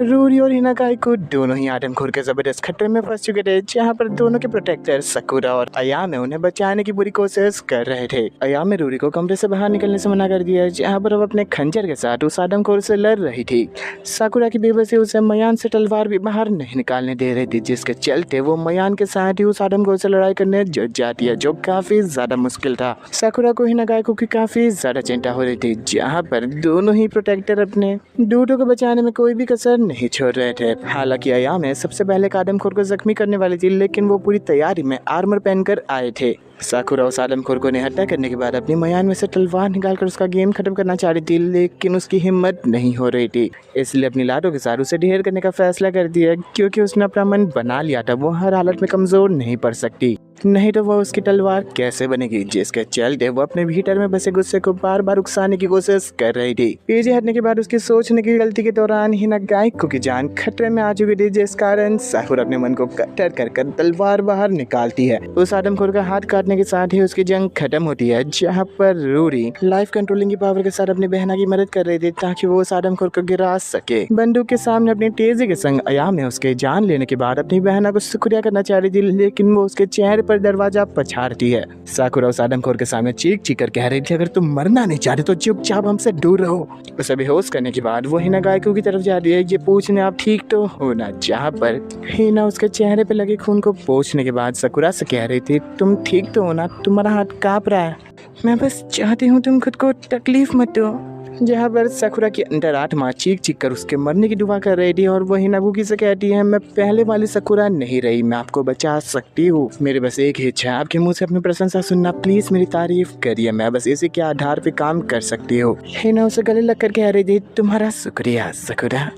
रूरी और हिनागाई को दोनों ही आदमखोर के जबरदस्त खतरे में फंस चुके थे, जहां पर दोनों के प्रोटेक्टर साकुरा और अयामे उन्हें बचाने की बुरी कोशिश कर रहे थे। अयामे रूरी को कमरे से बाहर निकलने से मना कर दिया, जहां पर वो अपने खंजर के साथ उस आदमखोर से लड़ रही थी। साकुरा की बेबसी उसे मयान से तलवार भी बाहर नहीं निकालने दे रही थी, जिसके चलते वो मयान के साथ ही उस आदमखोर से लड़ाई करने जुट जाती है, जो काफी ज्यादा मुश्किल था। साकुरा को हिनागाई को की काफी ज्यादा चिंता हो रही थी, जहाँ पर दोनों ही प्रोटेक्टर अपने डूडो को बचाने में कोई भी कसर नहीं छोड़ रहे थे। हालांकि अयामे सबसे पहले आदमखोर को जख्मी करने वाली थी, लेकिन वो पूरी तैयारी में आर्मर पहनकर आए थे। साकुरा उस आदमखोर को निहत्था करने के बाद अपनी मयान में से तलवार निकालकर उसका गेम खत्म करना चाह रही थी, लेकिन उसकी हिम्मत नहीं हो रही थी, इसलिए अपनी लाडों के साथ उसे ढेर करने का फैसला कर दिया, क्योंकि उसने अपना मन बना लिया था वो हर हालत में कमजोर नहीं पड़ सकती, नहीं तो वह उसकी तलवार कैसे बनेगी। जिसके चलते वो अपने भीतर में बसे गुस्से को बार बार उकसाने की कोशिश कर रही थी। पीछे हटने के बाद उसकी सोचने की गलती के दौरान हिनागाई की जान खतरे में आ चुकी थी, जिस कारण साकुरा अपने मन को कट्टर कर तलवार बाहर निकालती है। उस आदमखोर का हाथ काटने के साथ ही उसकी जंग खत्म होती है, जहाँ पर रूरी लाइफ कंट्रोलिंग की पावर के साथ अपनी बहना की मदद कर रही थी, ताकि वो उस आदमखोर को गिरा सके। बंदूक के सामने अपनी तेजी के संग अयामे उसके जान लेने के बाद अपनी बहना को शुक्रिया करना चाह रही थी, लेकिन वो उसके चेहरे पर दरवाजा पछाड़ती है। साकुरा उस आदमखोर के सामने चीख कर कह रही थी, अगर तुम मरना नहीं चाहते तो चुपचाप हमसे दूर रहो। उसे बेहोश करने के बाद वो हिनागाई की तरफ जा रही है, ये पूछने आप ठीक तो हो ना, जहाँ पर हिना उसके चेहरे पे लगे खून को पोंछने के बाद साकुरा से कह रही थी, तुम ठीक तो हो ना, तुम्हारा हाथ कांप रहा है, मैं बस चाहती हूँ तुम खुद को तकलीफ मत दो। जहाँ पर साकुरा की अंदर आत्मा चीख कर उसके मरने की दुआ कर रही थी, और वो हिनागुकी से कहती है, मैं पहले वाली साकुरा नहीं रही, मैं आपको बचा सकती हूँ, मेरे बस एक ही इच्छा है, आपके मुंह से अपनी प्रशंसा सुनना, प्लीज मेरी तारीफ करिए, मैं बस इसी के आधार पे काम कर सकती हूँ। हिना उसे गले लग कर कह रही थी, तुम्हारा शुक्रिया साकुरा,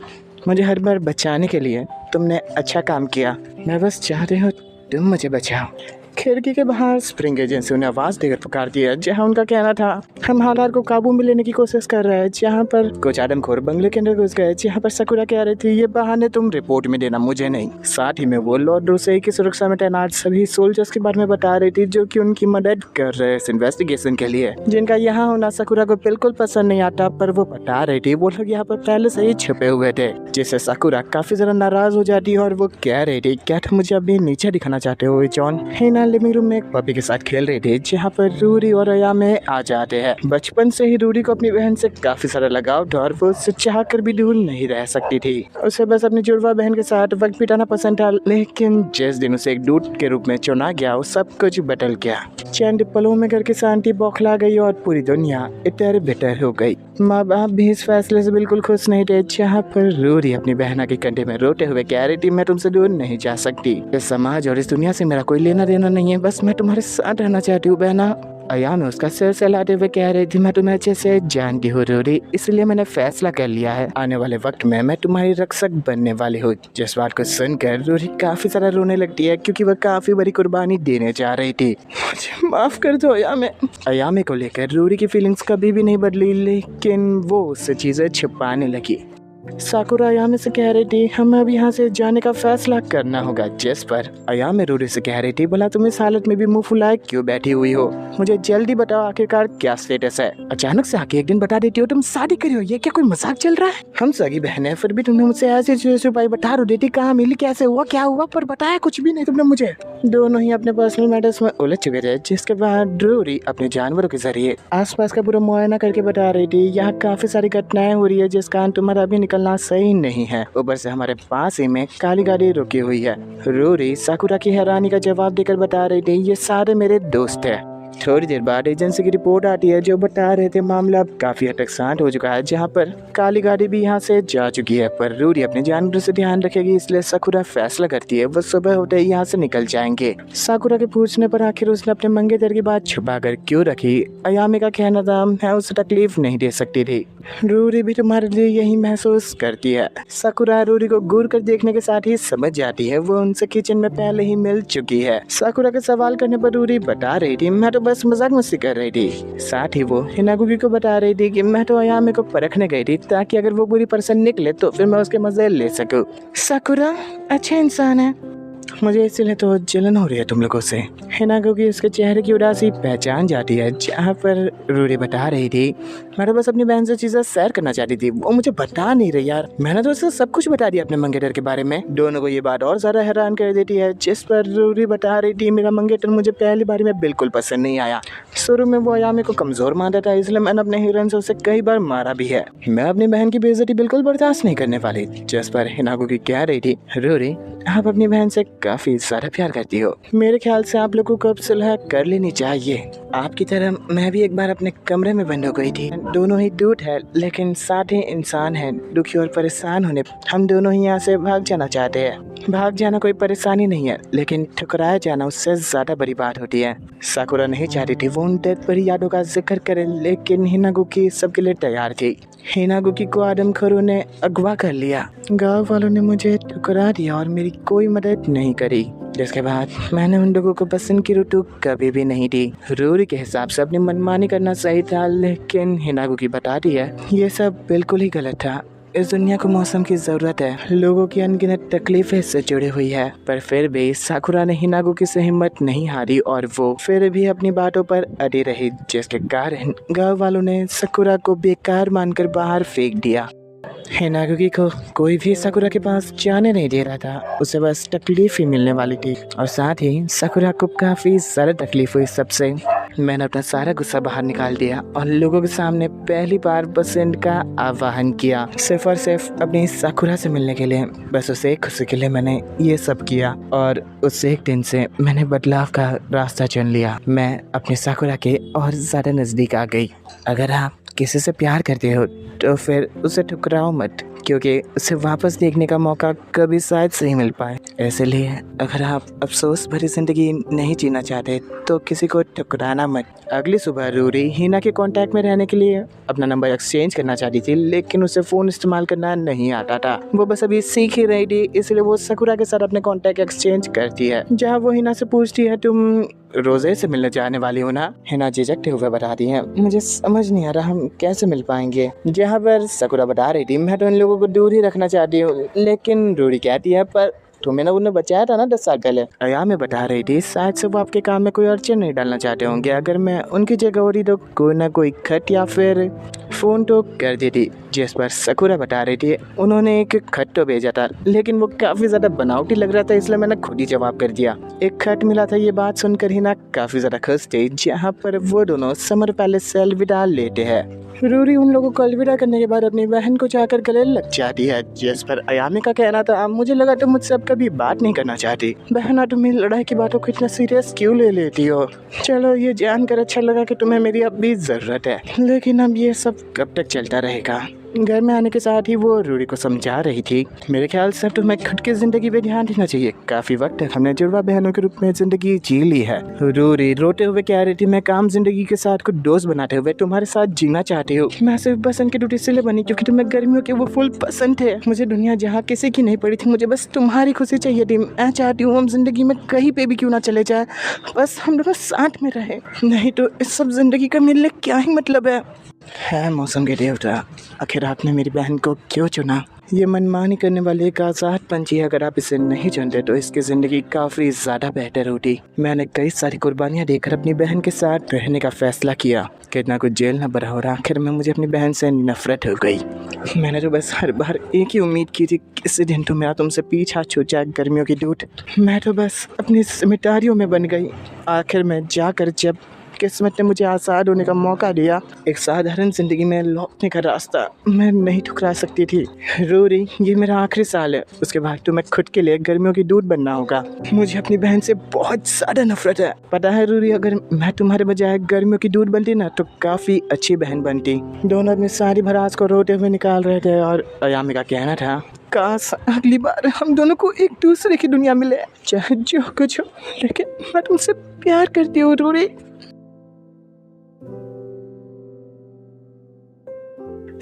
मुझे हर बार बचाने के लिए तुमने अच्छा काम किया, मैं बस चाहती हूँ तुम मुझे बचाओ। खिड़की के बाहर स्प्रिंग एजेंसी उन्हें आवाज देकर पुकारती है, जहां उनका कहना था, हम हालात को काबू में लेने की कोशिश कर रहे हैं। जहां पर कुछ आदमखोर बंगले के अंदर घुस गए, जहां पर साकुरा कह रही थी, ये बहाने तुम रिपोर्ट में देना, मुझे नहीं। साथ ही में वो लॉर्ड रोसेई की सुरक्षा में तैनात सभी सोल्जर्स के बारे में बता रही थी, जो कि उनकी मदद कर रहे इस इन्वेस्टिगेशन के लिए, जिनका यहाँ होना साकुरा को बिल्कुल पसंद नहीं आता। पर वो बता रही थी वो लोग यहाँ पर पहले से ही छुपे हुए थे, जिससे साकुरा काफी ज्यादा नाराज हो जाती है, और वो कह रही थी, क्या तुम मुझे अभी नीचे दिखाना चाहते हो जॉन। हिना लिविंग रूम में एक पपी के साथ खेल रहे थे, जहाँ पर रूरी और अयामे आ जाते हैं। बचपन से ही रूरी को अपनी बहन से काफी सारा लगाव था, और वो उससे चाहकर भी दूर नहीं रह सकती थी। उसे बस अपनी जुड़वा बहन के साथ वक्त बिताना पसंद था, लेकिन जिस दिन उसे एक दूत के रूप में चुना गया, वो सब कुछ बदल गया। चंद पलों में घर की शांति बौखला गई और पूरी दुनिया इतर बितर हो गई। माँ बाप भी इस फैसले से बिल्कुल खुश नहीं थे, जहाँ पर रूरी अपनी बहना के कंधे में रोते हुए कह रही थी, मैं तुमसे दूर नहीं जा सकती, इस समाज और इस दुनिया से मेरा कोई लेना देना नहीं है, बस मैं तुम्हारे साथ रहना चाहती हूँ बहना। अयामे उसका सिर सहलाते हुए कह रही थी, मैं तुम्हें अच्छे से जानती हूँ रूरी, इसलिए मैंने फैसला कर लिया है, आने वाले वक्त में मैं तुम्हारी रक्षक बनने वाली हूँ। जिस बात को सुनकर रूरी काफी सारा रोने लगती है, क्योंकि वह काफी बड़ी कुर्बानी देने जा रही थी। मुझे माफ कर दो अयामे। अयामे को लेकर रूरी की फीलिंग्स कभी भी नहीं बदली, लेकिन वो उससे चीजें छुपाने लगी। साकुरा अयामे से कह रही थी, हमें अब यहाँ से जाने का फैसला करना होगा, जिस पर अयामे रूरी से कह रही थी, भला तुम इस हालत में भी मुंह फुलाए क्यों बैठी हुई हो, मुझे जल्दी बताओ आखिरकार क्या स्टेटस है। अचानक से आके एक दिन बता देती हो तुम शादी करी हो, ये क्या कोई मजाक चल रहा है। हम सगी बहन है, फिर भी तुमने मुझसे ऐसी उपाय बता रो देती, कहाँ मिली, कैसे हुआ, क्या हुआ, पर बताया कुछ भी नहीं तुमने मुझे। दोनों ही अपने पर्सनल मैटर्स में उलझ चुके थे, जिसके बाद रूरी अपने जानवरों के जरिए आसपास का पूरा मुआयना करके बता रही थी, यहाँ काफी सारी घटनाएं हो रही है, जिस कारण तुम्हारा अभी निकलना सही नहीं है। ऊपर से हमारे पास ही में काली गाड़ी रुकी हुई है। रूरी साकुरा की हैरानी का जवाब देकर बता रही थी, ये सारे मेरे दोस्त हैं। थोड़ी देर बाद एजेंसी की रिपोर्ट आती है, जो बता रहे थे मामला अब काफी हद तक शांत हो चुका है, जहाँ पर काली गाड़ी भी यहाँ से जा चुकी है। पर रूरी अपने जानवरों से ध्यान रखेगी, इसलिए साकुरा फैसला करती है वो सुबह होते ही यहाँ से निकल जाएंगे। साकुरा के पूछने पर आखिर उसने अपने मंगेतर की बात छुपा कर क्यों रखी। अयामे का कहना था, मैं उसे तकलीफ नहीं दे सकती थी, रूरी भी तुम्हारे लिए यही महसूस करती है। साकुरा रूरी को घूर कर देखने के साथ ही समझ जाती है वो उनसे किचन में पहले ही मिल चुकी है। साकुरा के सवाल करने पर रूरी बता रही थी, मैं तो बस मजाक मस्ती कर रही थी। साथ ही वो हिनागुकी को बता रही थी कि मैं तो अयामे को परखने गई थी, ताकि अगर वो बुरी पर्सन निकले तो फिर मैं उसके मजे ले सकूं। साकुरा अच्छा इंसान है, मुझे इसीलिए तो जलन हो रही है तुम लोगों से। हिनाको की उसके चेहरे की उदासी पहचान जाती है। जहाँ पर रूरी बता रही थी मैं तो बस अपनी बहन से चीज़ें शेयर करना चाहती थी, वो मुझे बता नहीं रही यार। मैंने तो उससे सब कुछ बता दिया अपने मंगेतर के बारे में। दोनों को ये बात और ज़्यादा हैरान कर देती है। जिस पर रूरी बता रही थी मेरा मंगेतर मुझे पहली बारी में बिल्कुल पसंद नहीं आया। शुरू में वो अयामे को कमज़ोर मानता था, इसलिए मैंने अपने हिरन से उसे कई बार मारा भी है। मैं अपनी बहन की बेइज्जती बिल्कुल बर्दाश्त नहीं करने वाली। जिस पर हिनाको की कह रही थी रूरी आप अपनी बहन से काफ़ी ज़्यादा प्यार करती हो, मेरे ख्याल से आप लोगों को अब सुलह कर लेनी चाहिए। आपकी तरह मैं भी एक बार अपने कमरे में बंद हो गई थी। दोनों ही दूत है लेकिन साथ ही इंसान है। दुखी और परेशान होने हम दोनों ही यहाँ से भाग जाना चाहते हैं। भाग जाना कोई परेशानी नहीं है, लेकिन ठुकराया जाना उससे ज़्यादा बड़ी बात होती है। साकुरा नहीं चाहती थी वो उन डेथ पर यादों का जिक्र करे, लेकिन हिनागुकी सबके लिए तैयार थी। हिनागुकी को आदमखोरों ने अगवा कर लिया। गाँव वालों ने मुझे ठुकरा दिया और मेरी कोई मदद नहीं करी, जिसके बाद मैंने उन लोगों को पसंद की ऋतु कभी भी नहीं दी। रूरी के हिसाब से अपनी मनमानी करना सही था, लेकिन हिनागुकी बताती है ये सब बिल्कुल ही गलत था। इस दुनिया को मौसम की ज़रूरत है, लोगों की अनगिनत तकलीफें इससे जुड़ी हुई है। पर फिर भी साकुरा ने हिनागुकी से हिम्मत नहीं हारी और वो फिर भी अपनी बातों पर अड़ी रही, जिसके कारण गाँव वालों ने साकुरा को बेकार मानकर बाहर फेंक दिया। हिनागुकी को कोई भी साकुरा के पास जाने नहीं दे रहा था, उसे बस तकलीफ ही मिलने वाली थी और साथ ही साकुरा को काफ़ी ज़्यादा तकलीफ हुई सबसे। मैंने अपना सारा गुस्सा बाहर निकाल दिया और लोगों के सामने पहली बार पसंद का आह्वान किया, सिर्फ और सिर्फ अपनी साकुरा से मिलने के लिए। बस उसे खुशी के लिए मैंने ये सब किया और उस एक दिन से मैंने बदलाव का रास्ता चुन लिया। मैं अपनी साकुरा के और ज़्यादा नज़दीक आ गई। अगर आप किसी से प्यार करते हो तो फिर उसे ठुकराओ मत, क्योंकि उसे वापस देखने का मौका कभी शायद सही मिल पाए। इसलिए अगर आप अफसोस भरी जिंदगी नहीं जीना चाहते तो किसी को ठुकराना मत। अगली सुबह रूरी हिना के कांटेक्ट में रहने के लिए अपना नंबर एक्सचेंज करना चाहती थी, लेकिन उसे फ़ोन इस्तेमाल करना नहीं आता था। वो बस अभी सीख ही रही थी, इसलिए वो साकुरा के साथ अपने कांटेक्ट एक्सचेंज करती है। जहाँ वो हिना से पूछती है तुम रोजे से मिलने जाने वाली हो ना? हिना झिझकते हुए बताती है मुझे समझ नहीं आ रहा हम कैसे मिल पाएंगे। जहाँ पर साकुरा बता रही थी मैं तो इन लोगों को दूर ही रखना चाहती हूँ, लेकिन रूरी कहती है पर तुम्हें ना उन्हें बचाया था ना 10 साल पहले। अयामे बता रही थी शायद से वो आपके काम में कोई अड़चन नहीं डालना चाहते होंगे। अगर मैं उनकी जगह होती तो कोई ना कोई खत या फिर फ़ोन तो कर देती। जिस पर साकुरा बता रही थी उन्होंने एक खत तो भेजा था, लेकिन वो काफ़ी ज़्यादा बनावटी लग रहा था, इसलिए मैंने खुद ही जवाब कर दिया। एक खत मिला था, ये बात सुनकर हिना काफ़ी ज़्यादा खुश थी। जहाँ पर वो दोनों समर पैलेस से अलविदा लेते हैं। रूरी उन लोगों को अलविदा करने के बाद अपनी बहन को जाकर गले लग जाती है। जिस पर अयामे का कहना था मुझे लगा तुम मुझसे अब कभी बात नहीं करना चाहती। बहन तुम मेरी लड़ाई की बातों को इतना सीरियस क्यों ले लेती हो? चलो ये जानकर अच्छा लगा कि तुम्हें मेरी अब भी ज़रूरत है, लेकिन अब ये सब कब तक चलता रहेगा? घर में आने के साथ ही वो रूरी को समझा रही थी मेरे ख्याल से तुम्हें खुद की ज़िंदगी पे ध्यान देना चाहिए। काफ़ी वक्त तक हमने जुड़वा बहनों के रूप में ज़िंदगी जी ली है। रूरी रोते हुए कह रही थी मैं काम जिंदगी के साथ कुछ दोस्त बनाते हुए तुम्हारे साथ जीना चाहती हूँ। मैं सिर्फ बसंत की ड्यूटी इसलिए बनी क्योंकि तुम्हें गर्मियों के वो फूल पसंद थे। मुझे दुनिया जहाँ किसी की नहीं पड़ी थी, मुझे बस तुम्हारी खुशी चाहिए थी। मैं चाहती हूँ हम जिंदगी में कहीं पे भी क्यों ना चले जाए, बस हम दोनों साथ में रहे, नहीं तो इस सब जिंदगी का मेरे लिए क्या ही मतलब है मौसम के देवता, आखिर आपने मेरी बहन को क्यों चुना? ये मनमानी करने वाले एक आज़ाद पंछी है, अगर आप इसे नहीं चुनते तो इसकी ज़िंदगी काफ़ी ज़्यादा बेहतर होती। मैंने कई सारी कुर्बानियाँ देकर अपनी बहन के साथ रहने का फ़ैसला किया, कितना कुछ जेल न भरा और आखिर में मुझे अपनी बहन से नफरत हो गई। मैंने तो बस हर बार एक ही उम्मीद की थी किसी दिन तो मेरा तुमसे पीछा छूट जाए गर्मियों की दूत। मैं तो बस अपनी जिम्मेदारियों में बन गई। आखिर में जाकर जब किस्मत ने मुझे आज़ाद होने का मौका दिया, एक साधारण ज़िंदगी में लौटने का रास्ता मैं नहीं ठुकरा सकती थी। रूरी ये मेरा आखिरी साल है, उसके बाद तो मैं खुद के लिए गर्मियों की दूध बनना होगा। मुझे अपनी बहन से बहुत ज़्यादा नफरत है। पता है रूरी, अगर मैं तुम्हारे बजाय गर्मियों की दूध बनती ना तो काफ़ी अच्छी बहन बनती। दोनों अपनी सारी भड़ास को रोते हुए निकाल रहे थे और अयामे का कहना था काश अगली बार हम दोनों को एक दूसरे की दुनिया मिले, चाहे जो कुछ हो, लेकिन मैं तुमसे प्यार करती हूँ रूरी।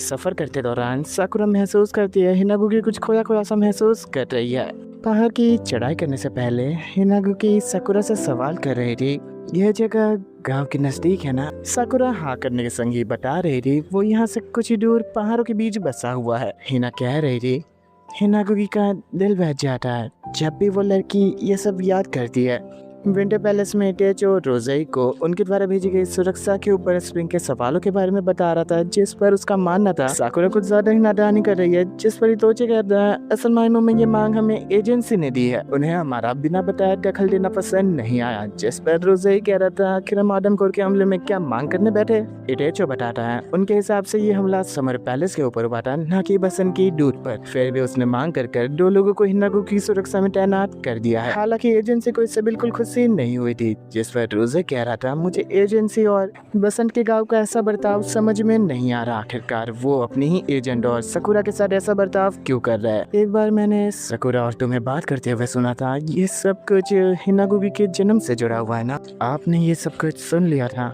सफ़र करते दौरान साकुरा महसूस करती है हिनागुकी कुछ खोया खोया सा महसूस कर रही है। पहाड़ की चढ़ाई करने से पहले हिनागुकी साकुरा से सवाल कर रही थी यह जगह गांव के नज़दीक है ना? साकुरा हाँ करने के संग ही बता रही थी वो यहाँ से कुछ ही दूर पहाड़ों के बीच बसा हुआ है। हिना कह रही थी हिनागुकी का दिल बहल जाता है जब भी वो लड़की ये सब याद करती है। विंटर पैलेस में टेचो रोज़ई को उनके द्वारा भेजी गई सुरक्षा के ऊपर स्प्रिंग के सवालों के बारे में बता रहा था, जिस पर उसका मानना था साकुरा कुछ ज्यादा ही नादानी कर रही है। जिस पर इतोची कहता है, असल मायनों में ये मांग हमें एजेंसी ने दी है, उन्हें हमारा बिना बताए दखल देना पसंद नहीं आया। जिस पर रोज़ई कह रहा था, आखिर हम आदम कोर के हमले में क्या मांग करने बैठे। इटेचो बताता है उनके हिसाब से ये हमला समर पैलेस के ऊपर हुआ था, न कि बसन की दूध पर। फिर भी उसने मांग कर 2 लोगों को हिनागु की सुरक्षा में तैनात कर दिया है। हालांकि एजेंसी को इससे बिल्कुल खुशी नहीं हुई थी। जिस पर रोज़े कह रहा था, मुझे एजेंसी और बसंत के गांव का ऐसा बर्ताव समझ में नहीं आ रहा। आखिरकार वो अपनी ही एजेंट और सकुरा के साथ ऐसा बर्ताव क्यों कर रहा है। एक बार मैंने सकुरा और तुम्हें बात करते हुए सुना था, ये सब कुछ हिनागुगी के जन्म से जुड़ा हुआ है ना। आपने ये सब कुछ सुन लिया था।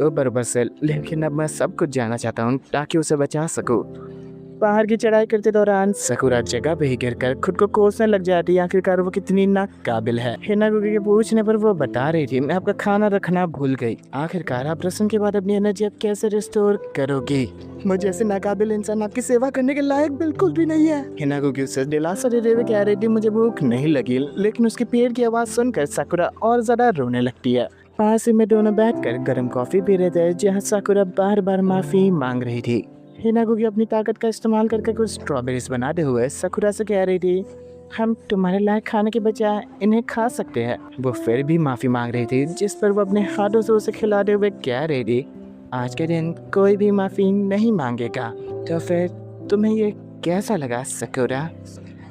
बराबर से, लेकिन अब मैं सब कुछ जानना चाहता हूँ ताकि उसे बचा सकूं। पहाड़ की चढ़ाई करते दौरान सकुरा जगह पे ही गिरकर खुद को कोसने लग जाती है। आखिरकार वो कितनी नाकाबिल है। हिनागुगी के पूछने पर वो बता रही थी, मैं आपका खाना रखना भूल गई। आखिरकार आप रस्म के बाद अपनी एनर्जी अब कैसे रिस्टोर करोगी। मुझे ऐसे नाकाबिल इंसान आपकी सेवा करने के लायक बिल्कुल भी नहीं है। हिनागुगी उसे दिलासा देते हुए कह रही थी, मुझे भूख नहीं लगी। लेकिन उसके पेट की आवाज सुनकर सकुरा और ज्यादा रोने लगती है। पास ही में दोनों बैठकर गर्म कॉफी पी रहे थे, जहाँ सकुरा बार बार माफी मांग रही थी। हिनागुगी अपनी ताकत का इस्तेमाल करके कुछ स्ट्रॉबेरीज बनाते हुए सकुरा से कह रही थी, हम तुम्हारे लायक खाने के बजाय इन्हें खा सकते हैं। वो फिर भी माफ़ी मांग रही थी, जिस पर वो अपने हाथों से उसे खिलाते हुए कह रही थी, आज के दिन कोई भी माफ़ी नहीं मांगेगा। तो फिर तुम्हें ये कैसा लगा सकुरा।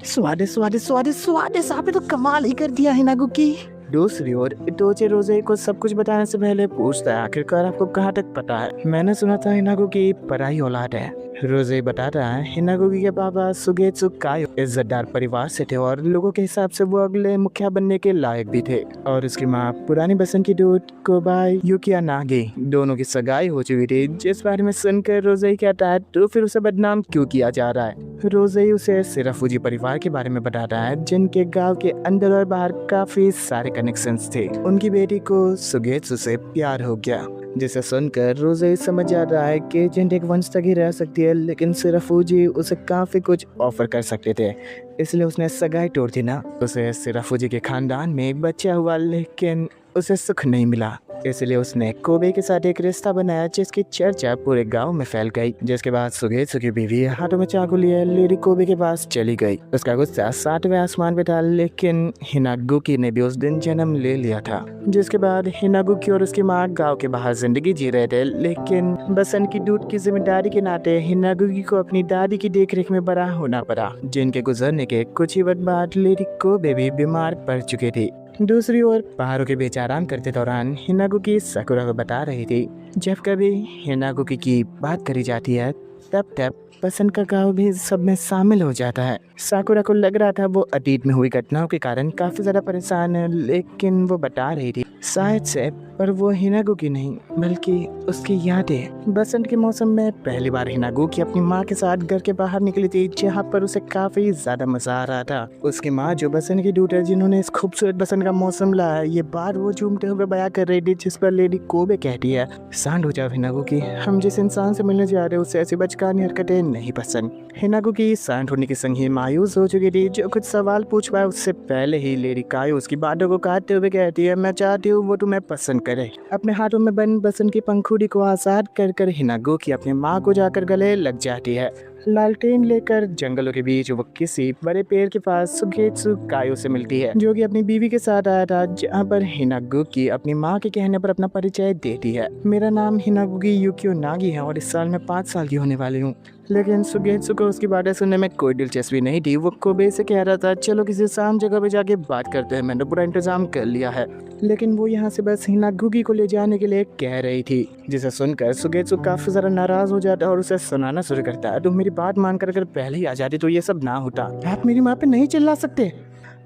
स्वादिष्ट स्वादिष्ट स्वादिष्ट स्वादिष्ट, आपने तो कमाल ही कर दिया हिनागुगी। दूसरी ओर इटोची रोज़े को सब कुछ बताने से पहले पूछता है, आखिरकार आपको कहाँ तक पता है। मैंने सुना था हिनागुगी पराई औलाद है। रोज़े बताता है, हिनागुगी के पापा सुगेत्सु कायो इज्जतदार परिवार से थे और लोगों के हिसाब से वो अगले मुखिया बनने के लायक भी थे। और उसकी माँ पुरानी बसंत की दूध कोबाई युकिया नागे दोनों की सगाई हो चुकी थी। जिस बारे में सुनकर रोज़े कहता है, तो फिर उसे बदनाम क्यों किया जा रहा है। रोज़े उसे सिराफुजी परिवार के बारे में बताता है, जिनके गाँव के अंदर और बाहर काफी सारे कनेक्शंस थे। उनकी बेटी को सुगेत्सु से प्यार हो गया, जिसे सुनकर रोज़े समझ आता है कि एजेंट एक वंश तक ही रह सकती है, लेकिन सिराफुजी उसे काफी कुछ ऑफर कर सकते थे, इसलिए उसने सगाई तोड़ दी ना। उसे सिराफुजी के खानदान में एक बच्चा हुआ, लेकिन उसे सुख नहीं मिला, इसलिए उसने कोबे के साथ एक रिश्ता बनाया, जिसकी चर्चा पूरे गांव में फैल गई। जिसके बाद सुगेत्सु की बीवी हाथों में चाकू लिए लेडी कोबे के पास चली गई। उसका गुस्सा 7वें आसमान पे था, लेकिन हिनागुकी ने भी उस दिन जन्म ले लिया था। जिसके बाद हिनागुकी और उसकी माँ गांव के बाहर जिंदगी जी रहे थे, लेकिन बसंत की दूध की जिम्मेदारी के नाते हिनागुकी को अपनी दादी की देखरेख में बड़ा होना पड़ा, जिनके गुजरने के कुछ ही वक्त बाद लेडी कोबे भी बीमार पड़ चुकी थी। दूसरी ओर पहाड़ों के बीच आराम करते दौरान हिनागुकी सकुरा को बता रही थी, जब कभी हिनागुकी की बात करी जाती है तब बसंत का गाँव भी सब में शामिल हो जाता है। साकुरा को लग रहा था वो अतीत में हुई घटनाओं के कारण काफी ज्यादा परेशान है, लेकिन वो बता रही थी शायद से, पर वो हिनागुकी नहीं बल्कि उसकी यादें। बसंत के मौसम में पहली बार हिनागुकी अपनी माँ के साथ घर के बाहर निकली थी, जहाँ पर उसे काफी ज्यादा मजा आ रहा था। उसकी माँ जो बसंत की दूत है, जिन्होंने इस खूबसूरत बसंत का मौसम लाया, ये बात वो झूमते हुए बयां कर रही थी। जिस पर लेडी कोबे कहती है, शांत हो जाओ हिनागुकी, हम जिस इंसान से मिलने जा रहे हैं उससे ऐसी बचकानी हरकतें नहीं पसंद। हिनागुकी शांत होने के संग ही मायूस हो चुकी थी। जो कुछ सवाल पूछ पाए उससे पहले ही लेडी कायो उसकी बातों को काटते हुए कहती है, मैं चाहती हूँ वो तुम्हें पसंद करे। अपने हाथों में बंद बसंत की पंखुड़ी को आजाद कर हिनागुकी अपनी माँ को जाकर गले लग जाती है। लालटेन लेकर जंगलों के बीच वो किसी बड़े पेड़ के पास सुगेत्सु कायो से मिलती है, जो कि अपनी बीवी के साथ आया था, जहाँ पर हिनागुकी अपनी माँ के कहने पर अपना परिचय देती है। मेरा नाम हिनागुकी युकियो नागी है और इस साल मैं 5 साल की होने वाली हूँ। लेकिन सुगेत्सु को उसकी बातें सुनने में कोई दिलचस्पी नहीं थी। वो कोबे से कह रहा था, चलो किसी शांत जगह पे जाके बात करते हैं, मैंने पूरा इंतजाम कर लिया है। लेकिन वो यहाँ से बस हिनागुकी को ले जाने के लिए कह रही थी, जिसे सुनकर सुगेत्सु काफी ज्यादा नाराज हो जाता है और उसे सुनाना शुरू करता है, तुम मेरी बात मानकर अगर पहले ही आ जाती तो ये सब ना होता। आप मेरी माँ पे नहीं चिल्ला सकते।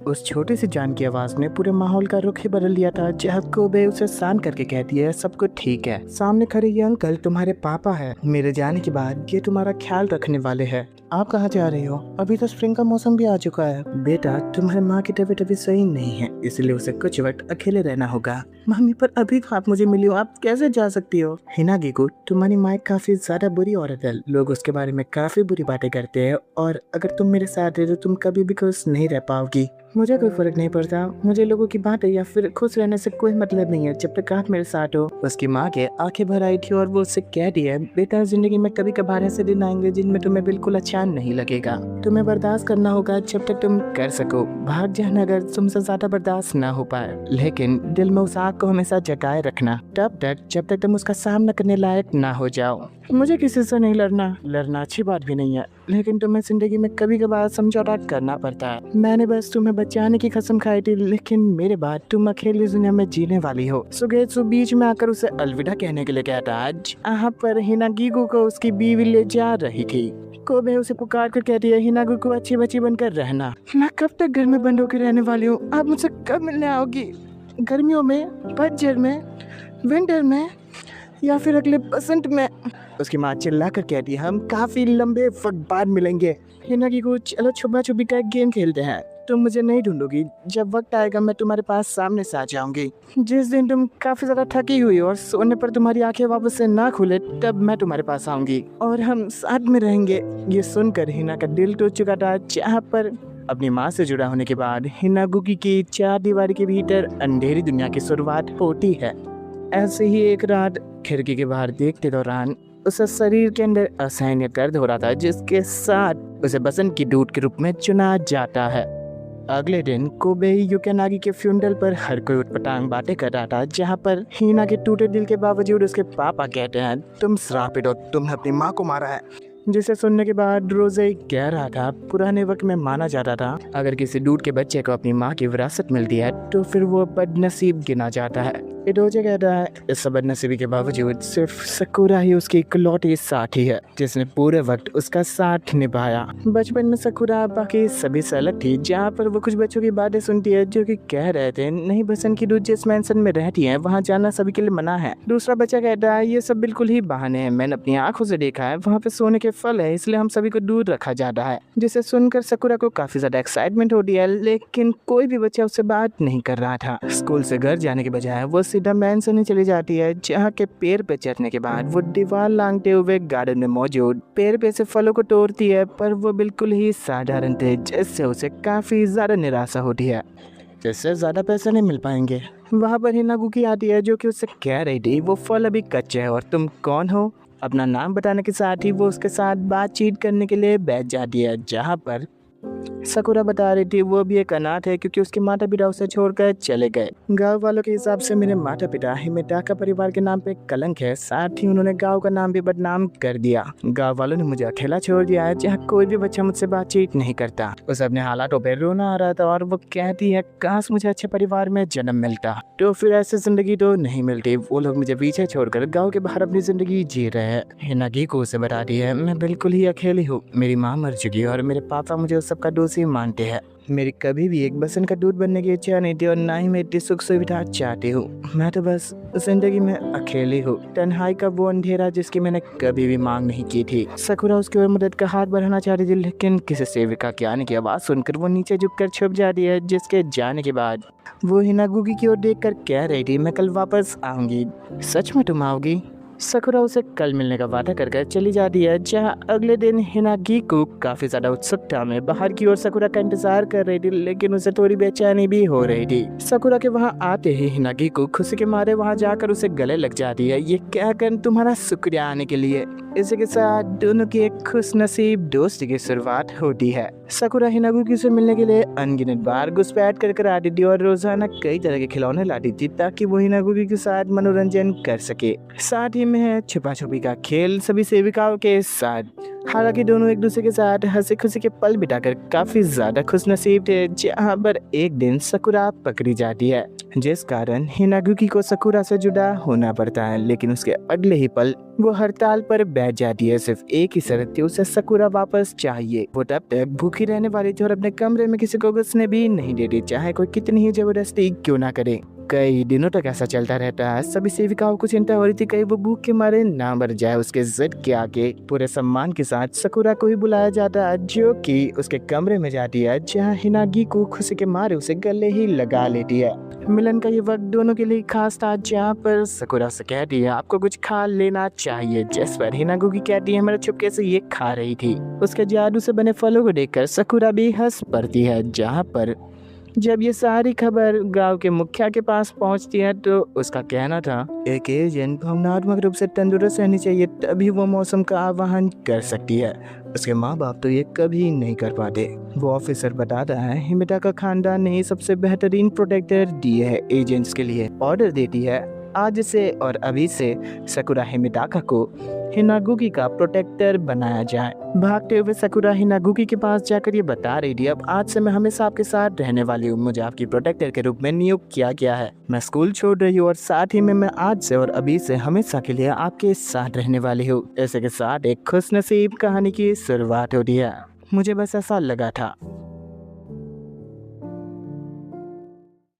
उस छोटी सी जान की आवाज ने पूरे माहौल का रुख ही बदल दिया था। जब कोबे उसे शांत करके कहती है, सब कुछ ठीक है, सामने खड़े ये अंकल तुम्हारे पापा है, मेरे जाने के बाद ये तुम्हारा ख्याल रखने वाले हैं। आप कहाँ जा रही हो? अभी तो स्प्रिंग का मौसम भी आ चुका है। बेटा तुम्हारे माँ की तबीयत अभी सही नहीं है, इसलिए उसे कुछ वक्त अकेले रहना होगा। मम्मी पर अभी आप मुझे मिली हो, आप कैसे जा सकती हो? हिनागिको तुम्हारी माँ काफी ज्यादा बुरी औरत है, लोग उसके बारे में काफी बुरी बातें करते हैं और अगर तुम मेरे साथ है तो तुम कभी भी खुश नहीं रह पाओगी। मुझे कोई फर्क नहीं पड़ता। मुझे लोगों की बातें या फिर खुश रहने से कोई मतलब नहीं है जब तक आप मेरे साथ हो। उसकी माँ के आंखें भर आई थी और वो उससे कह रही है, बेटा जिंदगी में कभी कभार ऐसे दिन आएंगे जिनमें तुम्हें बिल्कुल अच्छा नहीं लगेगा। तुम्हें बर्दाश्त करना होगा जब तक तुम कर सको। भाग जाना अगर तुमसे ज्यादा बर्दाश्त ना हो पाए, लेकिन दिल में उस आग को हमेशा जगाए रखना तब तक जब तक तुम उसका सामना करने लायक ना हो जाओ। मुझे किसी से नहीं लड़ना अच्छी बात भी नहीं है, लेकिन तुम्हें जिंदगी में कभी कभार समझौता करना पड़ता है। मैंने बस तुम्हें बचाने की कसम खाई थी, लेकिन मेरे बाद तुम अकेली दुनिया में जीने वाली हो। सुगेत्सु बीच में आकर उसे अलविदा कहने के लिए कहता। आज यहाँ पर हिनागिको को उसकी बीवी ले जा रही थी। कोबे उसे पुकार कर कहती है, हिनागिको अच्छी बच्ची बनकर रहना। मैं कब तक घर में बंद होकर रहने वाली हूँ? आप मुझसे कब मिलने आओगी? गर्मियों में, पतझड़ में, विंटर में या फिर अगले बसंत में? उसकी माँ चिल्ला कर कहती है, हम काफी लंबे वक्त बाद मिलेंगे। हिनागिको चलो छुपा छुपी का एक गेम खेलते हैं। तुम मुझे नहीं ढूंढोगी, जब वक्त आएगा मैं तुम्हारे पास सामने से आ जाऊंगी। जिस दिन तुम काफी ज्यादा थकी हुई और सोने पर तुम्हारी आंखें वापस से ना खुले, तब मैं तुम्हारे पास आऊंगी और हम साथ में रहेंगे। ये सुनकर हिना का दिल टूट चुका था। जहाँ पर अपनी माँ से जुड़ा होने के बाद हिनागिको की चार दीवारी के भीतर अंधेरी दुनिया की शुरुआत होती है। ऐसे ही एक रात खिड़की के बाहर देखते दौरान उसे शरीर के अंदर असहनीय दर्द हो रहा था, जिसके साथ उसे बसंत की दूत के रूप में चुना जाता है। अगले दिन कोबे युकिनागी के फ्यूनरल पर हर कोई उटपटांग बातें कर रहा था, जहाँ पर हिना के टूटे दिल के बावजूद उसके पापा कहते हैं, तुम श्रापित हो, तुमने अपनी माँ को मारा है। जिसे सुनने के बाद रोजे कह रहा था, पुराने वक्त में माना जाता था अगर किसी दूध के बच्चे को अपनी माँ की विरासत मिलती है तो फिर वो बदनसीब गिना जाता है। रोजे कहता है, इस बदनसीबी के बावजूद सिर्फ सकुरा ही उसकी इकलौती साथी है जिसने पूरे वक्त उसका साथ निभाया। बचपन में सकुरा बाकी सभी से अलग थी। जहाँ पर वो कुछ बच्चों की बातें सुनती है जो कि कह रहे थे, नहीं बसंत की दूध जिस मैंसन में रहती है वहाँ जाना सभी के लिए मना है। दूसरा बच्चा कहता है, ये सब बिल्कुल ही बहाने हैं, मैंने अपनी आंखों से देखा है, वहाँ पे सोने के फल है, इसलिए हम सभी को दूर रखा जाता है। जिसे सुनकर सकुरा को काफी ज्यादा एक्साइटमेंट होती है, लेकिन कोई भी बच्चा उससे बात नहीं कर रहा था। स्कूल से घर जाने के बजाय वो सीधा मैंसन चली जाती है, जहाँ के पेड़ पे चढ़ने के बाद वो दीवार लांघते हुए गार्डन में मौजूद पेड़ पे से फलों को तोड़ती है, पर वो बिल्कुल ही साधारण थे, जिससे उसे काफी ज्यादा निराशा होती है, जिससे ज्यादा पैसे नहीं मिल पाएंगे। वहाँ पर हिनागिको आती है जो कि उससे कह रही थी, वो फल अभी कच्चे है और तुम कौन हो। अपना नाम बताने के साथ ही वो उसके साथ बातचीत करने के लिए बैठ जाती है। जहाँ पर सकुरा बता रही थी वो भी एक अनाथ है क्योंकि उसके माता पिता उसे छोड़कर चले गए। गांव वालों के हिसाब से मेरे माता पिता हिमेटाका परिवार के नाम पे कलंक है, साथ ही उन्होंने गांव का नाम भी बदनाम कर दिया। गांव वालों ने मुझे अकेला छोड़ दिया है, जहाँ कोई भी बच्चा मुझसे बातचीत नहीं करता। उसे अपने हालातों पर रोना आ रहा था और वो कहती है, काश मुझे अच्छे परिवार में जन्म मिलता, तो फिर ऐसी जिंदगी तो नहीं मिलती। वो लोग मुझे पीछे छोड़कर गाँव के बाहर अपनी जिंदगी जी रहे हैं। हिनागिको उसे बताती है, मैं बिल्कुल ही अकेली हूँ, मेरी माँ मर चुकी है और मेरे पापा मुझे उस सबका दोषी मानते हैं। मेरी कभी भी एक बसंत का दूध बनने की इच्छा नहीं थी और ना ही मैं इतनी सुख सुविधा चाहती हूँ। मैं तो बस जिंदगी में अकेली हूँ, तन्हाई का वो अंधेरा जिसकी मैंने कभी भी मांग नहीं की थी। सकुरा उसकी ओर मदद का हाथ बढ़ाना चाहती थी, लेकिन किसी सेविका के आने की आवाज़ सुनकर वो नीचे झुककर छुप जाती है, जिसके जाने के बाद वो हिनागिको की ओर देखकर कह रही थी, मैं कल वापस आऊँगी। सच में तुम आओगी? सकुरा उसे कल मिलने का वादा कर चली जाती है। जहाँ अगले दिन हिनागिको काफी ज्यादा उत्सुकता में बाहर की ओर सकुरा का इंतजार कर रही थी, लेकिन उसे थोड़ी बेचैनी भी हो रही थी। सकुरा के वहाँ आते ही हिनागिको खुशी के मारे वहाँ जाकर उसे गले लग जाती है, ये कहकर तुम्हारा शुक्रिया आने के लिए। इसी के साथ दोनों की एक खुश नसीब दोस्ती की शुरुआत होती है। सकुरा हिनागिको से मिलने के लिए अनगिनत बार घुसपैठ कर आती थी और रोजाना कई तरह के खिलौने लाती थी ताकि वो हिनागिको के साथ मनोरंजन कर सके। साथ ही में छुपा छुपी का खेल सभी सेविकाओं के साथ। हालांकि दोनों एक दूसरे के साथ हंसी खुशी के पल बिताकर काफी ज्यादा खुश नसीब थे। जहाँ पर एक दिन सकुरा पकड़ी जाती है, जिस कारण हिनागिको को सकुरा से जुदा होना पड़ता है, लेकिन उसके अगले ही पल वो हड़ताल पर बैठ जाती है। सिर्फ एक ही शर्त थी, उसे सकुरा वापस चाहिए। वो तब तक भूखी रहने वाली थी और अपने कमरे में किसी को घुसने भी नहीं देती, चाहे कोई कितनी ही जबरदस्ती क्यों ना करे। कई दिनों तक ऐसा चलता रहता है। सभी सेविकाओं को चिंता हो रही थी कहीं वो भूख के मारे ना मर जाए। उसके जिद के आगे पूरे सम्मान के साथ सकुरा को ही बुलाया जाता है, जो कि उसके कमरे में जाती है, जहाँ हिनागिको खुशी के मारे उसे गले ही लगा लेती है। मिलन का ये वक्त दोनों के लिए खास था, जहाँ पर सकुरा से कहती है आपको कुछ खा लेना चाहिए, जिस पर हिनागिको कहती है मैं चुपके से ये खा रही थी। उसके जादू से बने फलों को देखकर सकुरा भी हंस पड़ती है, जहाँ पर जब ये सारी खबर गांव के मुखिया के पास पहुंचती है तो उसका कहना था एक एजेंट भावनात्मक रूप से तंदुरुस्त रहनी चाहिए, तभी वो मौसम का आह्वान कर सकती है। उसके माँ बाप तो ये कभी नहीं कर पाते। वो ऑफिसर बताता है हिमिता का खानदान ने सबसे बेहतरीन प्रोटेक्टर दिए है एजेंट्स के लिए। ऑर्डर देती है आज से और अभी से सकुरा हिमिताका को हिनागुकी का प्रोटेक्टर बनाया जाए। भागते हुए सकुरा हिनागुकी के पास जाकर ये बता रही थी अब आज से मैं हमेशा आपके साथ रहने वाली हूँ, मुझे आपकी प्रोटेक्टर के रूप में नियुक्त किया गया है। मैं स्कूल छोड़ रही हूँ और साथ ही में मैं आज से और अभी से हमेशा के लिए आपके साथ रहने वाली हूँ। ऐसे के साथ एक खुशनसीब कहानी की शुरुआत होती है। मुझे बस ऐसा लगा था।